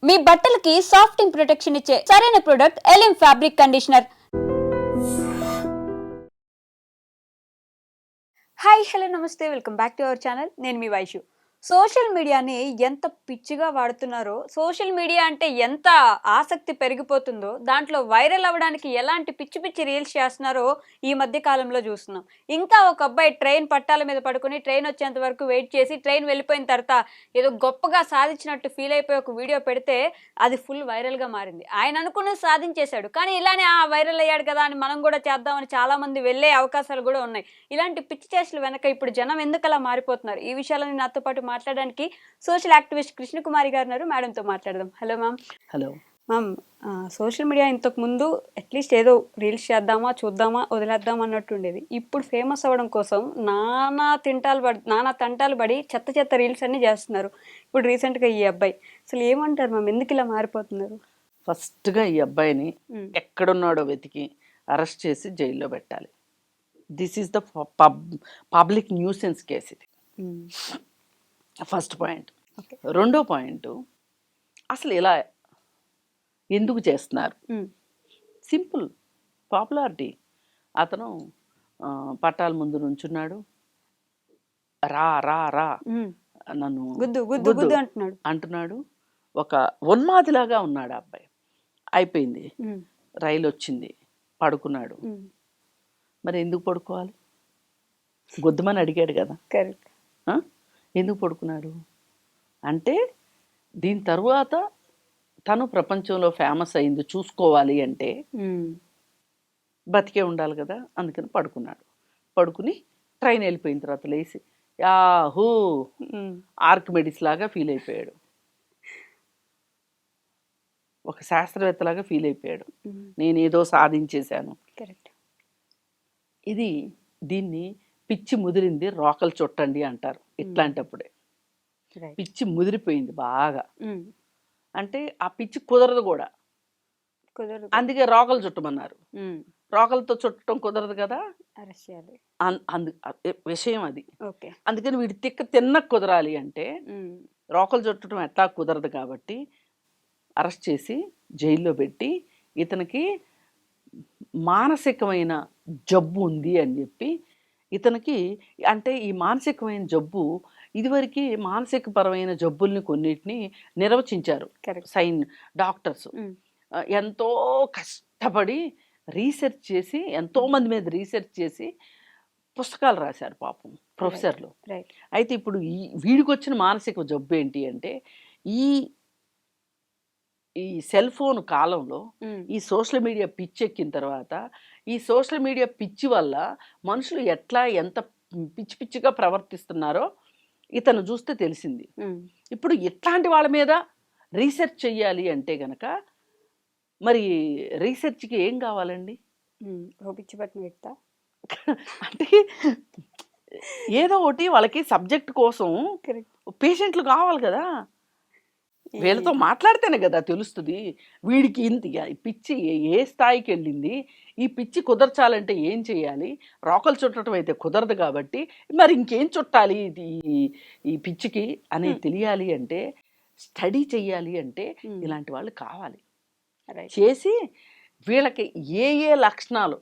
మీ బట్టలకి సాఫ్టింగ్ ప్రొటెక్షన్ ఇచ్చే సరైన ప్రొడక్ట్ ఎలిమ్ ఫ్యాబ్రిక్ కండిషనర్. హాయ్ హలో నమస్తే, welcome back to our channel. నేను మీ వైషు. సోషల్ మీడియాని ఎంత పిచ్చిగా వాడుతున్నారో, సోషల్ మీడియా అంటే ఎంత ఆసక్తి పెరిగిపోతుందో, దాంట్లో వైరల్ అవ్వడానికి ఎలాంటి పిచ్చి పిచ్చి రీల్స్ చేస్తున్నారో ఈ మధ్య కాలంలో చూస్తున్నాం. ఇంకా ఒక అబ్బాయి ట్రైన్ పట్టాల మీద పడుకుని ట్రైన్ వచ్చేంత వరకు వెయిట్ చేసి ట్రైన్ వెళ్ళిపోయిన తర్వాత ఏదో గొప్పగా సాధించినట్టు ఫీల్ అయిపోయి ఒక వీడియో పెడితే అది ఫుల్ వైరల్గా మారింది. ఆయన అనుకున్నది సాధించేశాడు, కానీ ఇలానే వైరల్ అయ్యాడు కదా అని మనం కూడా చేద్దామని చాలామంది వెళ్ళే అవకాశాలు కూడా ఉన్నాయి. ఇలాంటి పిచ్చి చేష్టల వెనక ఇప్పుడు జనం ఎందుకు అలా మారిపోతున్నారు, ఈ విషయాలని నాతో పాటు మాట్లాడడానికి సోషల్ యాక్టివిస్ట్ కృష్ణకుమారి గారు ఉన్నారు. మేడంతో మాట్లాడదాం. Hello ma'am. Hello ma'am, social media ఇంతకు ముందు అట్లీస్ట్ ఏదో రీల్స్ చేద్దామా చూద్దామా వదిలేద్దాం అన్నట్టు ఉండేది. ఇప్పుడు ఫేమస్ అవ్వడం కోసం నానా తంటాలు పడి చెత్త చెత్త రీల్స్ అన్నీ చేస్తున్నారు. ఇప్పుడు రీసెంట్గా ఈ అబ్బాయి, అసలు ఏమంటారు మ్యామ్, ఎందుకు ఇలా మారిపోతున్నారు? ఫస్ట్గా ఈ అబ్బాయిని ఎక్కడున్నాడో వెతికి అరెస్ట్ చేసి జైల్లో పెట్టాలి. This is the public nuisance case. ఇది ఫస్ట్ పాయింట్. రెండో పాయింట్, అసలు ఇలా ఎందుకు చేస్తున్నారు? Simple popularity. అతను పట్టాల ముందు నుంచున్నాడు, రా రా రా నన్ను గుద్దు అంటున్నాడు. ఒక ఉన్మాదిలాగా ఉన్నాడు ఆ అబ్బాయి. అయిపోయింది, రైలు వచ్చింది, పడుకున్నాడు. మరి ఎందుకు పడుకోవాలి? గుద్దమని అడిగాడు కదా, ఎందుకు పడుకున్నాడు అంటే దీని తరువాత తను ప్రపంచంలో ఫేమస్ అయింది చూసుకోవాలి అంటే బతికే ఉండాలి కదా, అందుకని పడుకున్నాడు. పడుకుని ట్రైన్ వెళ్ళిపోయిన తర్వాత లేచి యాహూ ఆర్కిమెడిస్ లాగా ఫీల్ అయిపోయాడు, ఒక శాస్త్రవేత్తలాగా ఫీల్ అయిపోయాడు. నేనేదో సాధించేశాను. దీన్ని పిచ్చి ముదిరింది రోకలు చుట్టండి అంటారు. ఇట్లాంటప్పుడే పిచ్చి ముదిరిపోయింది బాగా. అంటే ఆ పిచ్చి కుదరదు కూడా, అందుకే రోకలు చుట్టమన్నారు. రోకలతో చుట్టడం కుదరదు కదా, విషయం అది. అందుకని వీడి తిన్న కుదరాలి అంటే రోకలు చుట్టడం ఎట్లా కుదరదు కాబట్టి అరెస్ట్ చేసి జైల్లో పెట్టి ఇతనికి మానసికమైన జబ్బు ఉంది అని చెప్పి, ఇతనికి అంటే ఈ మానసికమైన జబ్బు ఇదివరకు మానసిక పరమైన జబ్బుల్ని కొన్నిటిని నిర్వచించారు డాక్టర్స్. ఎంతో కష్టపడి రీసెర్చ్ చేసి, ఎంతో మంది మీద రీసెర్చ్ చేసి పుస్తకాలు రాశారు పాపం ప్రొఫెసర్లు. అయితే ఇప్పుడు వీడికి వచ్చిన మానసిక జబ్బు ఏంటి అంటే, ఈ సెల్ ఫోన్ కాలంలో ఈ సోషల్ మీడియా పిచ్చి ఎక్కిన తర్వాత, ఈ సోషల్ మీడియా పిచ్చి వల్ల మనుషులు ఎంత పిచ్చి పిచ్చిగా ప్రవర్తిస్తున్నారో ఇతను చూస్తే తెలిసింది. ఇప్పుడు ఇట్లాంటి వాళ్ళ మీద రీసెర్చ్ చెయ్యాలి అంటే గనక మరి రీసెర్చ్కి ఏం కావాలండి? పిచ్చి పట్టిన వ్యక్తి అంటే ఏదో ఒకటి వాళ్ళకి సబ్జెక్ట్ కోసం పేషెంట్లు కావాలి కదా, వీళ్ళతో మాట్లాడితేనే కదా తెలుస్తుంది వీడికి పిచ్చి ఏ స్థాయికి వెళ్ళింది, ఈ పిచ్చి కుదర్చాలంటే ఏం చేయాలి. రోకలు చుట్టడం అయితే కుదరదు కాబట్టి మరి ఇంకేం చుట్టాలి ఈ పిచ్చికి అనేది తెలియాలి అంటే, స్టడీ చెయ్యాలి అంటే ఇలాంటి వాళ్ళు కావాలి. చేసి వీళ్ళకి ఏ లక్షణాలు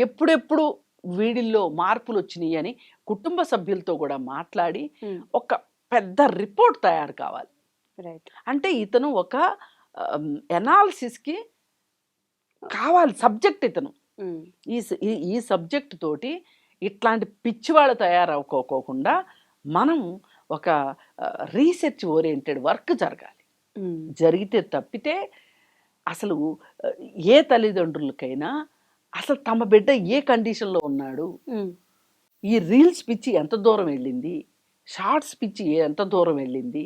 ఎప్పుడెప్పుడు వీడిల్లో మార్పులు వచ్చినాయి అని కుటుంబ సభ్యులతో కూడా మాట్లాడి ఒక పెద్ద రిపోర్ట్ తయారు కావాలి. అంటే ఇతను ఒక ఎనాలిసిస్కి కావాలి సబ్జెక్ట్. ఇతను ఈ సబ్జెక్ట్ తోటి ఇట్లాంటి పిచ్చివాళ్ళు తయారవుకోకుండా మనం ఒక రీసెర్చ్ ఓరియంటెడ్ వర్క్ జరగాలి. జరిగితే తప్పితే అసలు ఏ తల్లిదండ్రులకైనా అసలు తమ బిడ్డ ఏ కండిషన్లో ఉన్నాడు, ఈ రీల్స్ పిచ్చి ఎంత దూరం వెళ్ళింది, షార్ట్స్ పిచ్చి ఎంత దూరం వెళ్ళింది,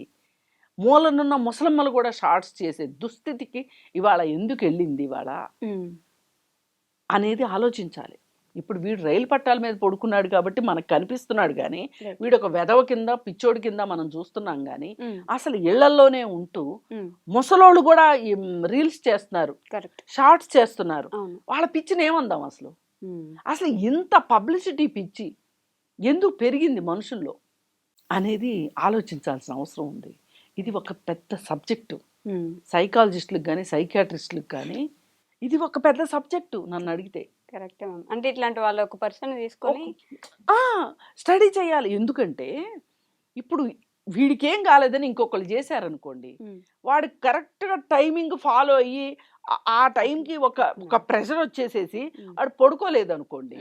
మూలనున్న ముసలమ్మలు కూడా షార్ట్స్ చేసే దుస్థితికి ఇవాళ ఎందుకు వెళ్ళింది ఇవాళ అనేది ఆలోచించాలి. ఇప్పుడు వీడు రైలు పట్టాల మీద పడుకున్నాడు కాబట్టి మనకు కనిపిస్తున్నాడు, కానీ వీడు ఒక వెధవ కింద పిచ్చోడి కింద మనం చూస్తున్నాం. కానీ అసలు ఇళ్లలోనే ఉంటూ ముసలోళ్ళు కూడా ఈ రీల్స్ చేస్తున్నారు, షార్ట్స్ చేస్తున్నారు. వాళ్ళ పిచ్చిని ఏమందాం అసలు? అసలు ఇంత పబ్లిసిటీ పిచ్చి ఎందుకు పెరిగింది మనుషుల్లో అనేది ఆలోచించాల్సిన అవసరం ఉంది. ఇది ఒక పెద్ద సబ్జెక్టు. సైకాలజిస్టులకు కానీ సైకియాట్రిస్టులకు కానీ ఇది ఒక పెద్ద సబ్జెక్టు నన్ను అడిగితే. కరెక్టే మ్యామ్. అంటే ఇట్లాంటి వాళ్ళు ఒక పర్సన్ తీసుకొని స్టడీ చేయాలి. ఎందుకంటే ఇప్పుడు వీడికి ఏం కాలేదని ఇంకొకళ్ళు చేశారనుకోండి, వాడు కరెక్ట్గా టైమింగ్ ఫాలో అయ్యి ఆ టైంకి ఒక ప్రెషర్ వచ్చేసేసి వాడు పడుకోలేదు అనుకోండి,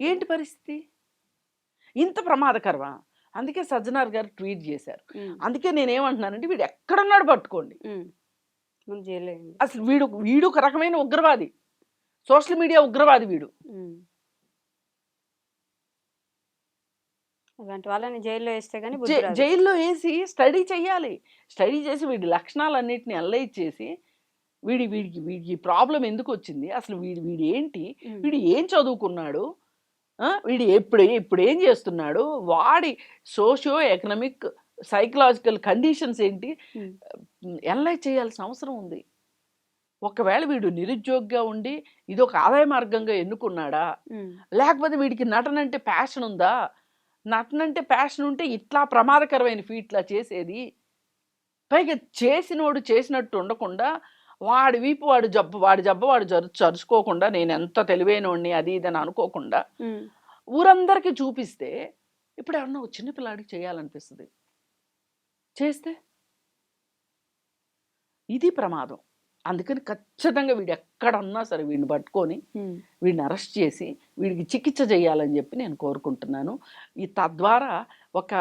ఏంటి పరిస్థితి? ఇంత ప్రమాదకరమా? అందుకే సజ్జనార్ గారు ట్వీట్ చేశారు. అందుకే నేనేమంటున్నానంటే వీడు ఎక్కడున్నాడు పట్టుకోండి. అసలు వీడు ఒక రకమైన ఉగ్రవాది, సోషల్ మీడియా ఉగ్రవాది వీడు. అలాంటి వాళ్ళని జైల్లో వేస్తే కానీ జైల్లో వేసి స్టడీ చేయాలి. స్టడీ చేసి వీడి లక్షణాలన్నింటినీ అనలైజ్ చేసి వీడికి ప్రాబ్లం ఎందుకు వచ్చింది, అసలు వీడి ఏంటి, వీడు ఏం చదువుకున్నాడు, వీడు ఇప్పుడు ఏం చేస్తున్నాడు, వాడి సోషియో ఎకనామిక్ సైకలాజికల్ కండిషన్స్ ఏంటి అనలైజ్ చేయాల్సిన అవసరం ఉంది. ఒకవేళ వీడు నిరుద్యోగిగా ఉండి ఇది ఒక ఆదాయ మార్గంగా ఎన్నుకున్నాడా, లేకపోతే వీడికి నటన అంటే ప్యాషన్ ఉందా, నటన అంటే ప్యాషన్ ఉంటే ఇట్లా ప్రమాదకరమైన ఫీట్లా చేసేది. పైగా చేసినోడు చేసినట్టు ఉండకుండా వాడి వీపు వాడి జబ్బు వాడు చరుచుకోకుండా నేను ఎంత తెలివైనోడిని అది ఇదని అనుకోకుండా ఊరందరికీ చూపిస్తే ఇప్పుడు ఏమన్నా ఒక చిన్నపిల్లాడికి చేయాలనిపిస్తుంది, చేస్తే ఇది ప్రమాదం. అందుకని ఖచ్చితంగా వీడు ఎక్కడున్నా సరే వీడిని పట్టుకొని వీడిని అరెస్ట్ చేసి వీడికి చికిత్స చేయాలని చెప్పి నేను కోరుకుంటున్నాను. తద్వారా ఒక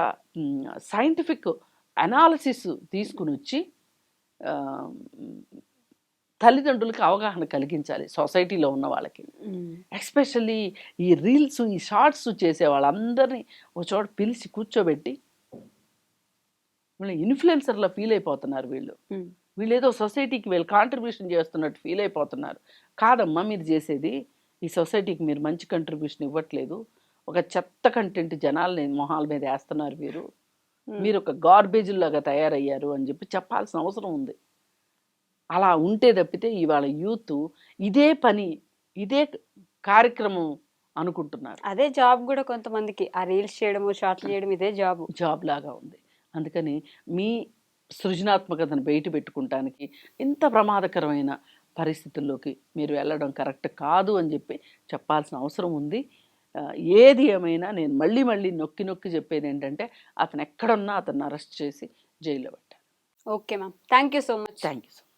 సైంటిఫిక్ అనాలిసిస్ తీసుకుని వచ్చి తల్లిదండ్రులకి అవగాహన కలిగించాలి సొసైటీలో ఉన్న వాళ్ళకి. ఎస్పెషల్లీ ఈ రీల్స్ ఈ షార్ట్స్ చేసే వాళ్ళందరినీ ఒక చోట పిలిచి కూర్చోబెట్టి వీళ్ళు ఇన్ఫ్లుయెన్సర్లా ఫీల్ అయిపోతున్నారు. వీళ్ళు ఏదో సొసైటీకి వీళ్ళు కాంట్రిబ్యూషన్ చేస్తున్నట్టు ఫీల్ అయిపోతున్నారు. కాదమ్మా, మీరు చేసేది ఈ సొసైటీకి మీరు మంచి కంట్రిబ్యూషన్ ఇవ్వట్లేదు, ఒక చెత్త కంటెంట్ జనాల్ని మొహాల మీద వేస్తున్నారు, మీరు ఒక గార్బేజ్ లాగా తయారయ్యారు అని చెప్పి చెప్పాల్సిన అవసరం ఉంది. అలా ఉంటే తప్పితే ఇవాళ యూత్ ఇదే పని ఇదే కార్యక్రమం అనుకుంటున్నారు. అదే జాబ్ కూడా కొంతమందికి, ఆ రీల్స్ చేయడము షార్ట్లు చేయడం ఇదే జాబ్ లాగా ఉంది. అందుకని మీ సృజనాత్మకతను బయట పెట్టుకుంటానికి ఇంత ప్రమాదకరమైన పరిస్థితుల్లోకి మీరు వెళ్ళడం కరెక్ట్ కాదు అని చెప్పి చెప్పాల్సిన అవసరం ఉంది. ఏది ఏమైనా నేను మళ్ళీ నొక్కి చెప్పేది ఏంటంటే అతను ఎక్కడున్నా అతన్ని అరెస్ట్ చేసి జైల్లో పెట్టాలి. Okay ma'am, thank you so much. Thank you so much.